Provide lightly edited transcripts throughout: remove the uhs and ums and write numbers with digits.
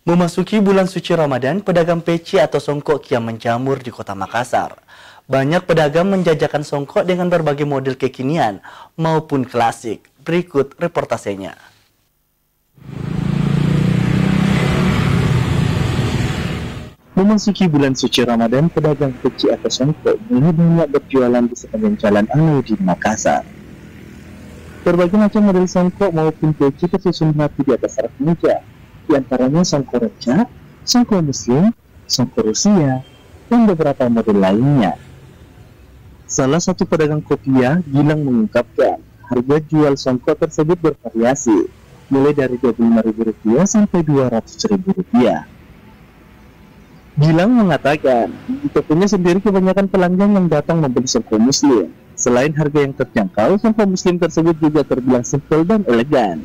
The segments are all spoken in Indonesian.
Memasuki bulan suci Ramadan, pedagang peci atau songkok kian menjamur di kota Makassar. Banyak pedagang menjajakan songkok dengan berbagai model kekinian maupun klasik. Berikut reportasenya. Memasuki bulan suci Ramadan, pedagang peci atau songkok mulai banyak berjualan di sepanjang jalan Alauddin Makassar. Berbagai macam model songkok maupun peci tersusun rapi di atas rak meja. Di antaranya songkok reca, songkok muslim, songkok Rusia, dan beberapa model lainnya. Salah satu pedagang kopiah, Gilang, mengungkapkan harga jual songkok tersebut bervariasi, mulai dari Rp25.000 sampai Rp200.000. Gilang mengatakan, di tokonya sendiri kebanyakan pelanggan yang datang membeli songkok muslim. Selain harga yang terjangkau, songkok muslim tersebut juga terbilang simpel dan elegan.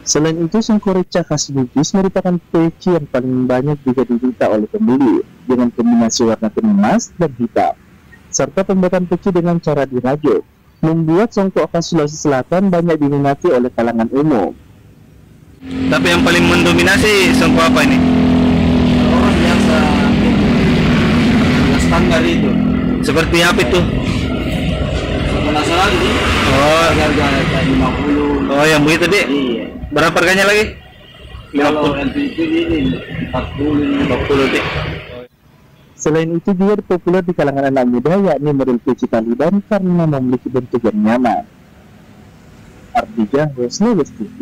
Selain itu, songkok reca khas Bugis merupakan peci yang paling banyak juga diminta oleh pembeli, dengan kombinasi warna kuning emas dan hitam, serta pembuatan peci dengan cara dirajut, membuat songkok khas Sulawesi Selatan banyak diminati oleh kalangan umum. Tapi yang paling mendominasi songkok apa ini? Orang biasa standar itu. Seperti apa itu? Penasaran sih? Oh, Harga 50. oh yang begitu deh. Iya. Berapa harganya lagi? Kalau LPG ini 40 deh. Selain itu juga populer di kalangan anak muda, yakni model peci Taliban karena memiliki bentuk yang nyaman. Artinya, Sulawesi TV.